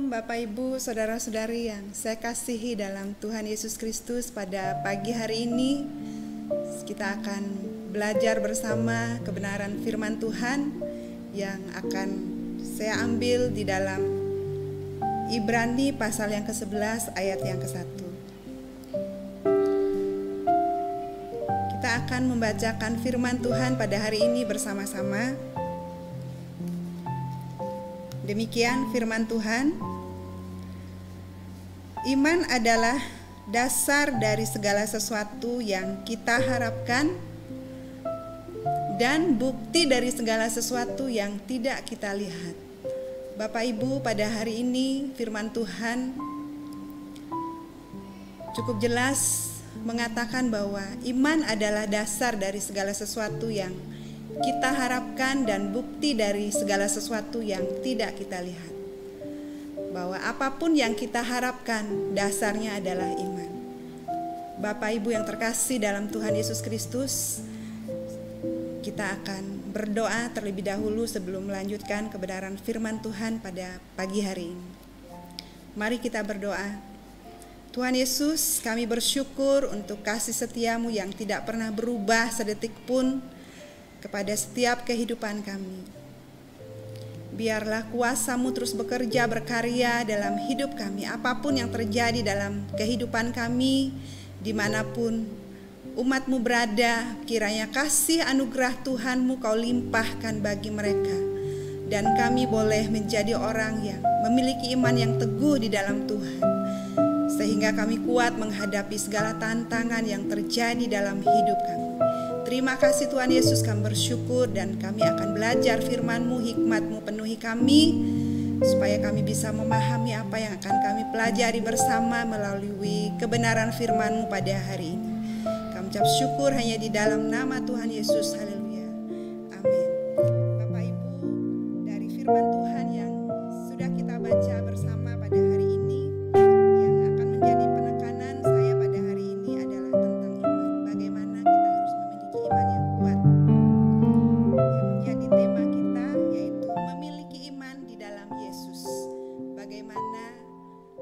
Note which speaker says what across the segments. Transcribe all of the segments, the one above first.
Speaker 1: Shalom Bapak Ibu, Saudara-saudari yang saya kasihi dalam Tuhan Yesus Kristus. Pada pagi hari ini kita akan belajar bersama kebenaran firman Tuhan yang akan saya ambil di dalam Ibrani pasal yang ke-11 ayat yang ke-1. Kita akan membacakan firman Tuhan pada hari ini bersama-sama. Demikian firman Tuhan. Iman adalah dasar dari segala sesuatu yang kita harapkan dan bukti dari segala sesuatu yang tidak kita lihat. Bapak Ibu, pada hari ini firman Tuhan cukup jelas mengatakan bahwa iman adalah dasar dari segala sesuatu yang kita harapkan dan bukti dari segala sesuatu yang tidak kita lihat. Bahwa apapun yang kita harapkan dasarnya adalah iman. Bapak Ibu yang terkasih dalam Tuhan Yesus Kristus, kita akan berdoa terlebih dahulu sebelum melanjutkan kebenaran firman Tuhan pada pagi hari ini. Mari kita berdoa. Tuhan Yesus, kami bersyukur untuk kasih setiamu yang tidak pernah berubah sedetik pun kepada setiap kehidupan kami. Biarlah kuasa-Mu terus bekerja berkarya dalam hidup kami. Apapun yang terjadi dalam kehidupan kami, dimanapun umat-Mu berada, kiranya kasih anugerah Tuhan-Mu Kau limpahkan bagi mereka. Dan kami boleh menjadi orang yang memiliki iman yang teguh di dalam Tuhan, sehingga kami kuat menghadapi segala tantangan yang terjadi dalam hidup kami. Terima kasih Tuhan Yesus, kami bersyukur dan kami akan belajar firman-Mu, hikmat-Mu penuhi kami, supaya kami bisa memahami apa yang akan kami pelajari bersama melalui kebenaran firman-Mu pada hari ini. Kami ucap syukur hanya di dalam nama Tuhan Yesus, haleluya, amin. Bapak Ibu, dari firman Tuhan yang sudah kita baca bersama pada hari ini, yang akan menjadi penekanan saya pada hari ini adalah tentang iman. Bagaimana kita harus memiliki iman yang kuat. Yang menjadi tema kita yaitu memiliki iman di dalam Yesus. Bagaimana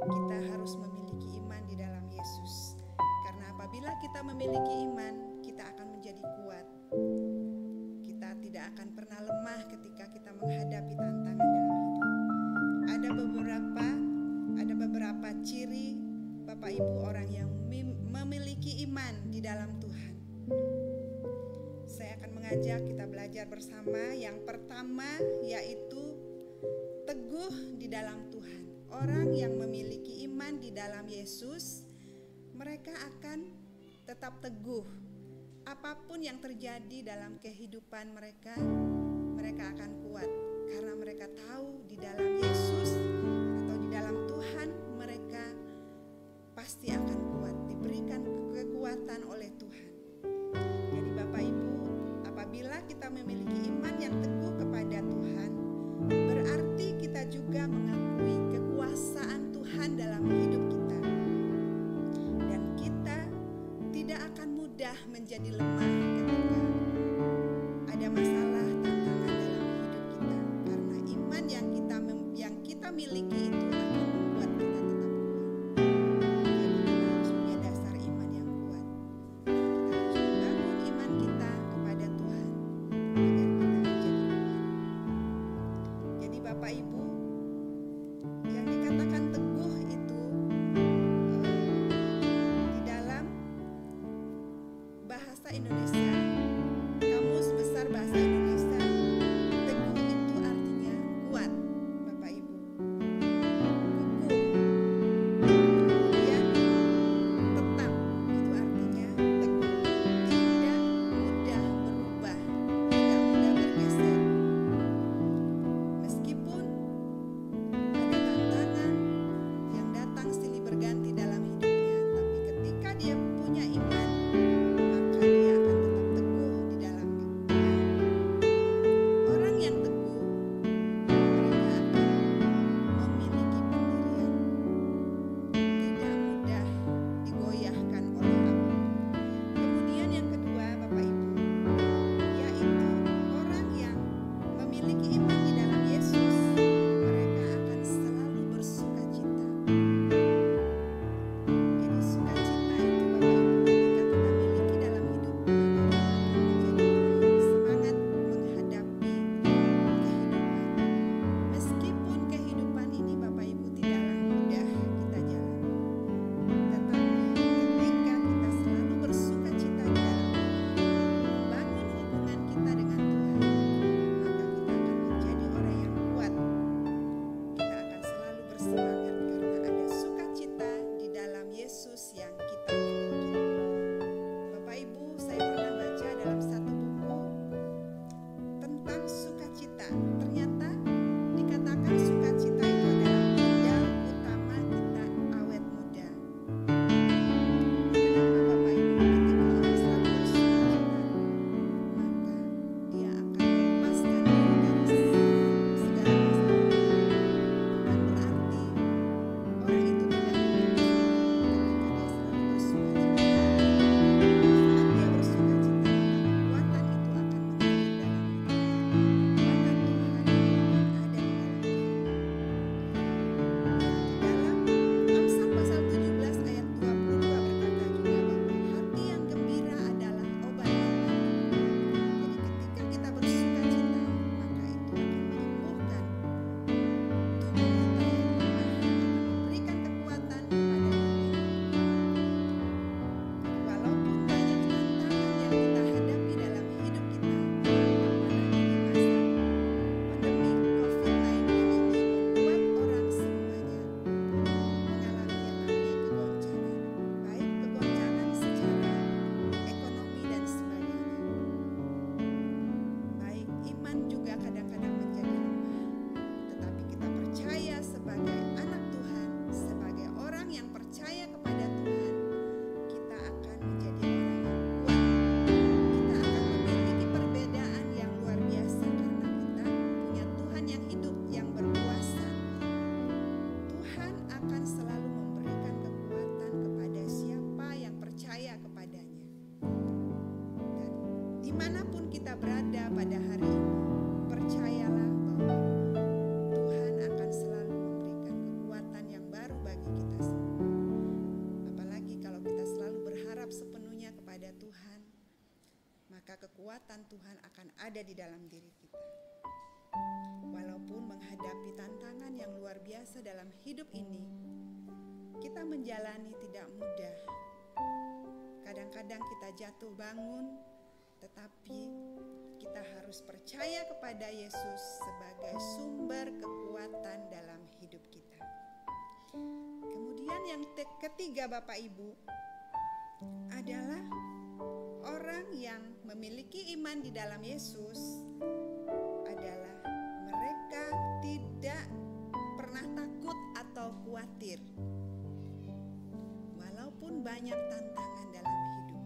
Speaker 1: kita harus memiliki iman di dalam Yesus. Karena apabila kita memiliki iman, kita akan menjadi kuat. Kita tidak akan pernah lemah ketika kita menghadapi tantangan dalam hidup. Ada beberapa ciri Bapak Ibu orang yang memiliki iman di dalam Tuhan. Saya akan mengajak kita belajar bersama. Yang pertama yaitu teguh di dalam Tuhan. Orang yang memiliki iman di dalam Yesus, mereka akan tetap teguh. Apapun yang terjadi dalam kehidupan mereka, mereka akan kuat. Karena mereka tahu di dalam Yesus atau di dalam Tuhan, mereka pasti akan kuat, diberikan kekuatan oleh Tuhan. Jadi Bapak Ibu, apabila kita memiliki iman yang teguh kepada Tuhan, berarti kita juga mengakui kekuasaan Tuhan dalam hidup kita. Dan kita tidak akan mudah menjadi lemah ketika ada masalah, tantangan dalam hidup kita. Karena iman yang kita miliki itu akan membuat kita tetap kuat. Jadi kita harus punya dasar iman yang kuat. Kita harus membangun iman kita kepada Tuhan agar kita menjadi kuat. Jadi Bapak Ibu, yang dikatakan teguh itu di dalam bahasa Indonesia, Kamus Besar Bahasa Indonesia, teguh itu artinya kuat, Bapak Ibu. di dalam diri kita. Walaupun menghadapi tantangan yang luar biasa dalam hidup ini, kita menjalani tidak mudah. Kadang-kadang kita jatuh bangun, tetapi kita harus percaya kepada Yesus sebagai sumber kekuatan dalam hidup kita. Kemudian yang ketiga, Bapak Ibu, adalah orang yang memiliki iman di dalam Yesus adalah mereka tidak pernah takut atau khawatir walaupun banyak tantangan dalam hidup.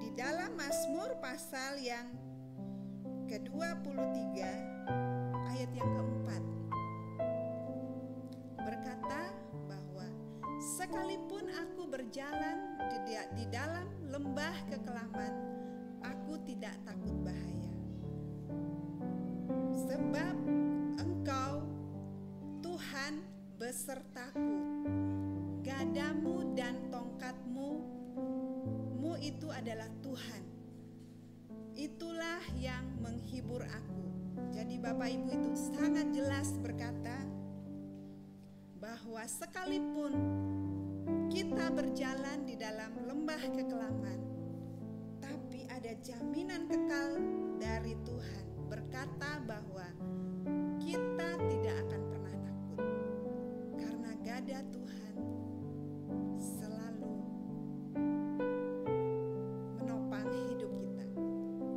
Speaker 1: Di dalam Mazmur pasal yang ke-23 ayat yang keempat berkata bahwa sekalipun aku berjalan di dalam lembah kekelaman, aku tidak takut bahaya. Sebab Engkau, Tuhan, besertaku. Gadamu dan tongkatmu itu adalah Tuhan. Itulah yang menghibur aku. Jadi Bapak Ibu itu sangat jelas berkata bahwa sekalipun kita berjalan di dalam lembah kekelaman, tapi ada jaminan kekal dari Tuhan berkata bahwa kita tidak akan pernah takut karena gada Tuhan selalu menopang hidup kita.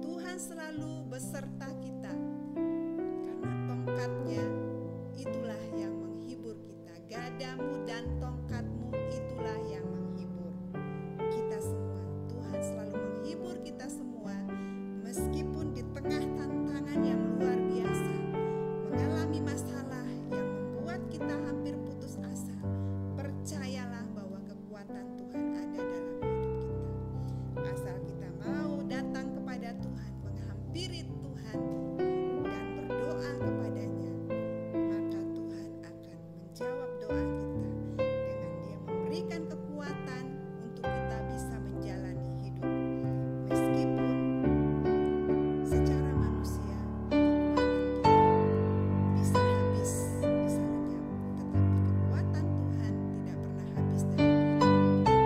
Speaker 1: Tuhan selalu beserta kita karena tongkatnya itulah yang menghibur kita. Gadamu dan tongkatmu itulah yang menghibur kita semua. Tuhan selalu menghibur kita semua meskipun di tengah tantangan yang luar biasa, mengalami masalah yang membuat kita hampir putus asa. Percayalah bahwa kekuatan Tuhan ada dalam hidup kita. Asal kita mau datang kepada Tuhan, menghampiri Tuhan dan berdoa kepadanya, maka Tuhan akan menjawab doa kita dengan Dia memberikan kekuatan untuk kita bisa menjalani hidup. Meskipun secara manusia kekuatan kita bisa habis, bisa lenyap, tetapi kekuatan Tuhan tidak pernah habis dalam hidup kita.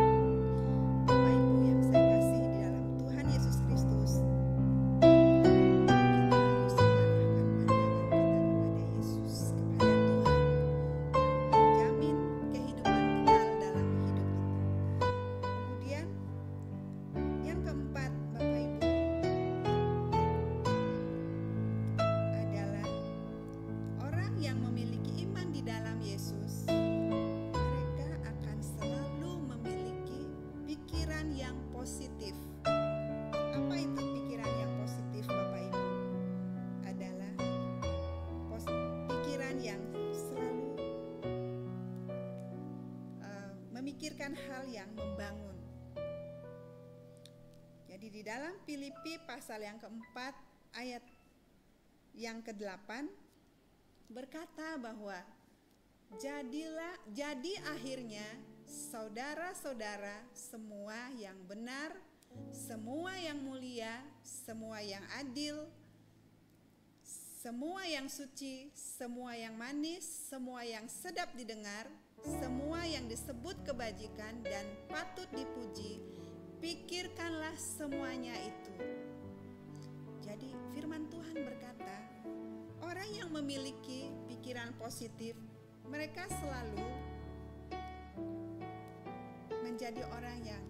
Speaker 1: Bapak Ibu yang saya kasih di dalam Tuhan Yesus Kristus, kita harus mengarahkan pandangan kita kepada Yesus, kepada Tuhan yang menjamin kehidupan kekal dalam hidup kita. Kemudian yang keempat, Bapak Ibu, adalah orang yang memiliki iman di dalam Yesus. Mereka akan selalu memiliki pikiran yang positif. Apa itu pikiran yang positif, Bapak Ibu? Adalah pikiran yang selalu memikirkan hal yang membangun. Jadi di dalam Filipi pasal yang keempat ayat yang ke-8 berkata bahwa jadi akhirnya saudara-saudara, semua yang benar, semua yang mulia, semua yang adil, semua yang suci, semua yang manis, semua yang sedap didengar, semua yang disebut kebajikan dan patut dipuji, pikirkanlah semuanya itu. Jadi firman Tuhan berkata, orang yang memiliki pikiran positif, mereka selalu menjadi orang yang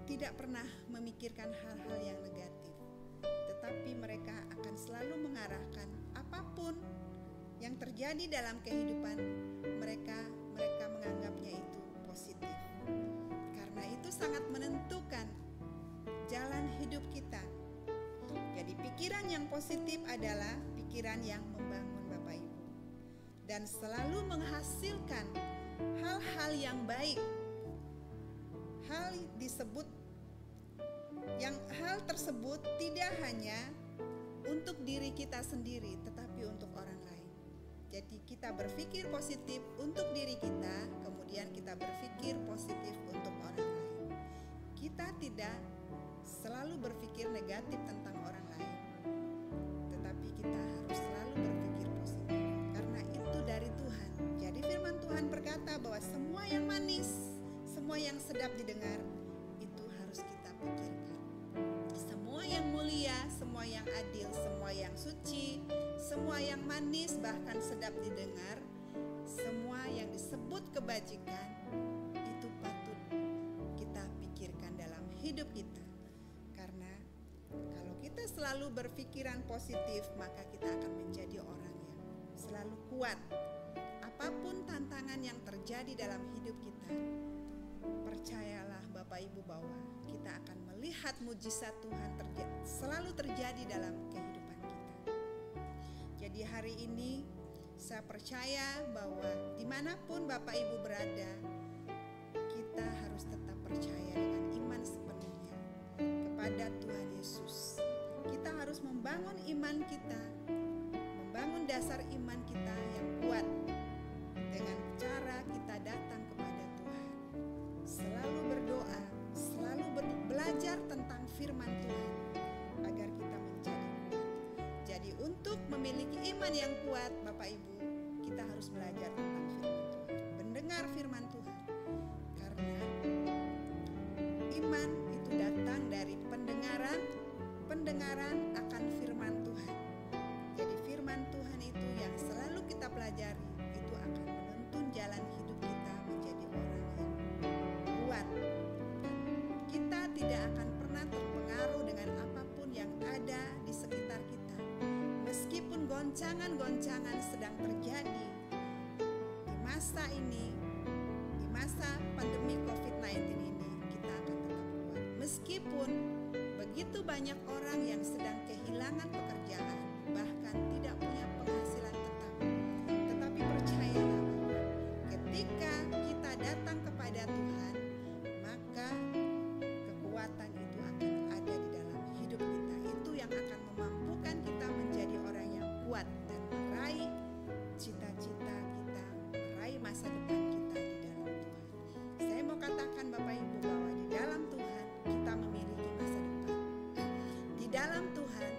Speaker 1: tidak pernah memikirkan hal-hal yang negatif, tetapi mereka akan selalu mengarahkan apapun yang terjadi dalam kehidupan mereka menganggapnya itu positif. Karena itu sangat menentukan jalan hidup kita. Jadi pikiran yang positif adalah pikiran yang membangun, Bapak Ibu, dan selalu menghasilkan hal-hal yang baik. Hal tersebut tidak hanya untuk diri kita sendiri, tetapi untuk orang lain. Jadi kita berpikir positif untuk diri kita, kemudian kita berpikir positif untuk orang lain. Kita tidak selalu berpikir negatif tentang orang lain, yang manis, semua yang sedap didengar, itu harus kita pikirkan. Semua yang mulia, semua yang adil, semua yang suci, semua yang manis bahkan sedap didengar, semua yang disebut kebajikan, itu patut kita pikirkan dalam hidup kita. Karena kalau kita selalu berpikiran positif, maka kita akan menjadi orang yang selalu kuat. Apapun tantangan yang terjadi dalam hidup kita, percayalah Bapak Ibu bahwa kita akan melihat mujizat Tuhan selalu terjadi dalam kehidupan kita. Jadi hari ini saya percaya bahwa dimanapun Bapak Ibu berada, kita harus tetap percaya dengan iman sepenuhnya kepada Tuhan Yesus. Kita harus membangun iman kita, membangun dasar iman kita yang kuat dengan cara kita datang kepada Tuhan, selalu berdoa, selalu belajar tentang firman Tuhan agar kita menjadi kuat. Jadi untuk memiliki iman yang kuat, Bapak Ibu, kita harus belajar tentang firman Tuhan, mendengar firman Tuhan. Karena iman itu datang dari pendengaran akan firman Tuhan. Jadi firman Tuhan itu yang selalu kita pelajari, itu akan menuntun jalan hidup kita menjadi orang yang kuat. Kita tidak akan pernah terpengaruh dengan apapun yang ada di sekitar kita. Meskipun goncangan-goncangan sedang terjadi di masa ini, di masa pandemi COVID-19 ini, kita akan tetap kuat. Meskipun begitu banyak orang yang sedang kehilangan pekerjaan, bahkan tidak punya penghasilan tetap. Tetapi percayalah bahwa ketika kita datang kepada Tuhan, maka kekuatan itu akan ada di dalam hidup kita. Itu yang akan memampukan kita menjadi orang yang kuat dan meraih cita-cita kita, meraih masa depan kita di dalam Tuhan. Saya mau katakan Bapak Ibu bahwa di dalam Tuhan kita memiliki masa depan. Di dalam Tuhan,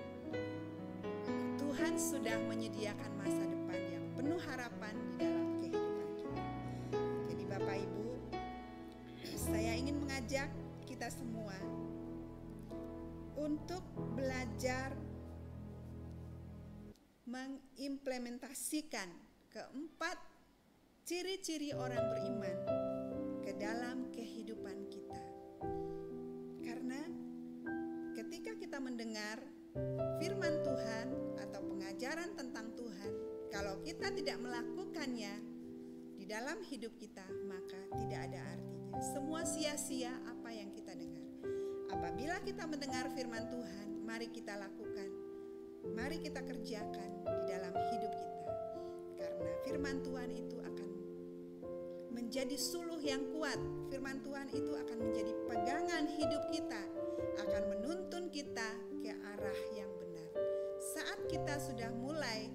Speaker 1: Tuhan sudah menyediakan masa depan yang penuh harapan di dalam kehidupan kita. Jadi Bapak Ibu, saya ingin mengajak kita semua untuk belajar mengimplementasikan keempat ciri-ciri orang beriman ke dalam kehidupan kita. Karena ketika kita mendengar firman Tuhan atau pengajaran tentang Tuhan, kalau kita tidak melakukannya di dalam hidup kita, maka tidak ada artinya. Semua sia-sia apa yang kita dengar. Apabila kita mendengar firman Tuhan, mari kita lakukan, mari kita kerjakan di dalam hidup kita. Karena firman Tuhan itu akan menjadi suluh yang kuat. Firman Tuhan itu akan menjadi pegangan hidup kita, akan menuntun kita ke arah yang benar. Saat kita sudah mulai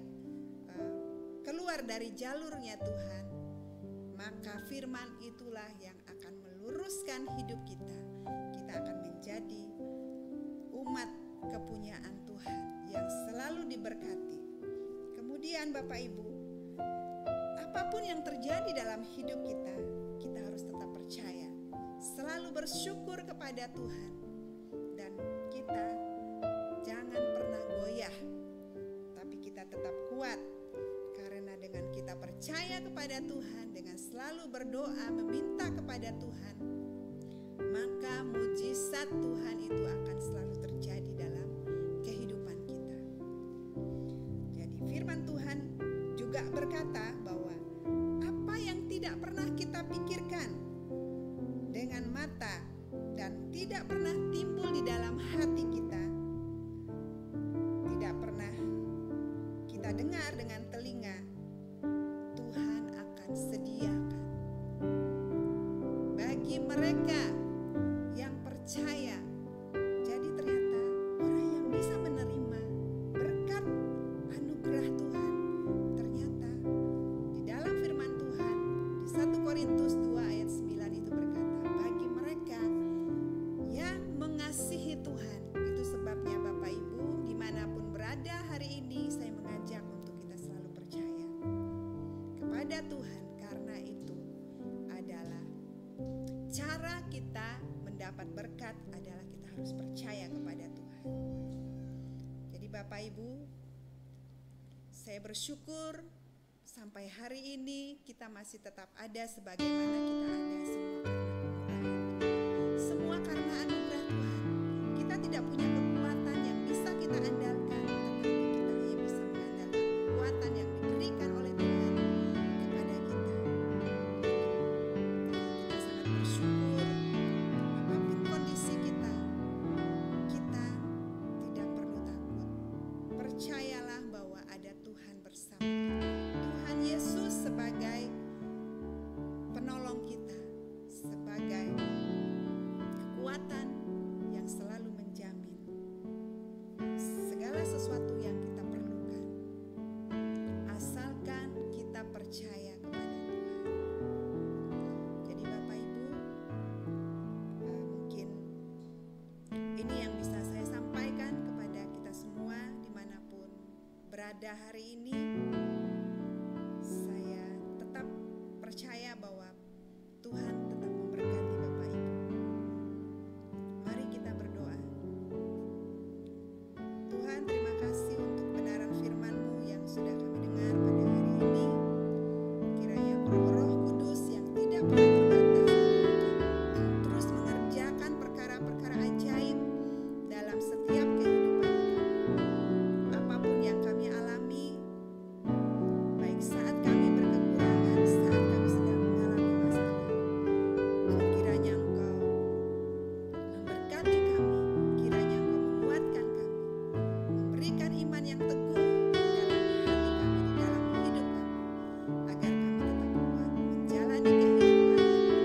Speaker 1: keluar dari jalurnya Tuhan, maka firman itulah yang akan meluruskan hidup kita. Kita akan menjadi umat kepunyaan Tuhan yang selalu diberkati. Kemudian Bapak Ibu, apapun yang terjadi dalam hidup kita, kita harus tetap percaya, selalu bersyukur kepada Tuhan, dan kita jangan pernah goyah, tapi kita tetap kuat. Karena dengan kita percaya kepada Tuhan, dengan selalu berdoa meminta kepada Tuhan, maka mujizat Tuhan itu akan selalu terjadi dalam kehidupan kita. Jadi firman Tuhan juga berkata bahwa apa yang tidak pernah kita pikirkan dengan mata dan tidak pernah timbul di dalam hati kita, tidak pernah kita dengar dengan telinga, Tuhan akan sediakan bagi mereka yang percaya. Jadi ternyata orang yang bisa menerima berkat anugerah Tuhan, ternyata di dalam firman Tuhan di 1 Korintus 2 ayat 9 itu berkata, bagi mereka yang mengasihi Tuhan. Itu sebabnya Bapak Ibu dimanapun berada hari ini, saya mengajak untuk kita selalu percaya kepada Tuhan, karena itu adalah Cara kita mendapat berkat adalah kita harus percaya kepada Tuhan. Jadi Bapak Ibu, saya bersyukur sampai hari ini kita masih tetap ada sebagaimana kita ada, semua karena anugerah Tuhan. Kita tidak punya kekuatan yang bisa kita andalkan, tetapi kita hanya bisa mengandalkan kekuatan yang diberikan oleh Tuhan kepada kita. Kita sangat bersyukur apapun kondisi kita tidak perlu takut. Percayalah bahwa ada Tuhan bersama kita. Tuhan Yesus sebagai penolong kita, sebagai kekuatan yang selalu menjamin segala sesuatu yang kita perlukan, asalkan kita percaya kepada Tuhan. Jadi Bapak Ibu, mungkin ini yang bisa saya sampaikan kepada kita semua dimanapun berada hari ini. Saya tetap percaya bahwa Tuhan tetap memberkati Bapak Ibu. Mari kita berdoa. Tuhan, terima kasih untuk kebenaran firman-Mu yang sudah kami dengar pada hari ini. Kiranya Roh Kudus yang tidak pernah terbatas terus mengerjakan perkara-perkara ajaib dalam setiap kehidupan kami. Apapun yang kami alami, baik saat kami berkekurangan, saat kami sedang mengalami masalah, kiranya Engkau memberkati kami, kiranya Engkau menguatkan kami, memberikan iman yang teguh di dalam hati kami, di dalam hidup kami, agar kami tetap kuat menjalani kehidupan yang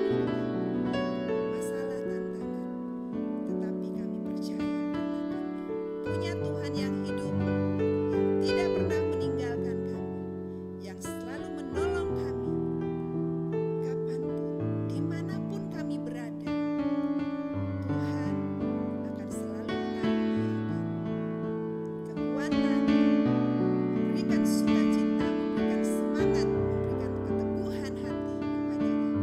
Speaker 1: penuh dengan masalah tantangan. Tetapi kami percaya karena kami punya Tuhan yang hidup, yang tidak pernah meninggalkan kami, yang selalu menolong kami kapanpun, dimanapun kami berada. Tuhan akan selalu mengaruniakan kekuatan, memberikan sukacita, memberikan semangat, memberikan keteguhan hati kepada kami.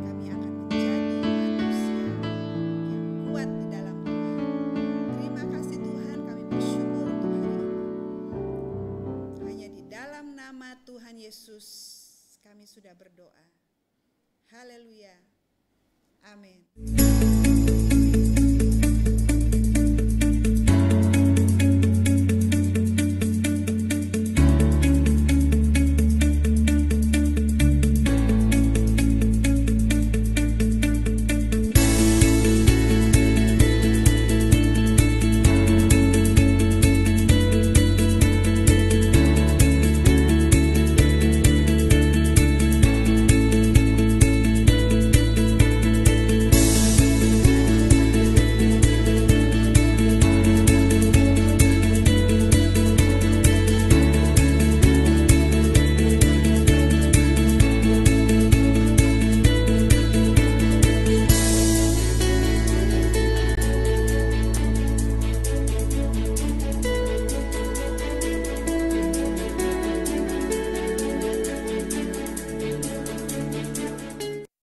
Speaker 1: Kami akan menjadi manusia yang kuat di dalam Tuhan. Terima kasih Tuhan, kami bersyukur untuk hari ini. Hanya di dalam nama Tuhan Yesus kami sudah berdoa. Haleluya. Amin.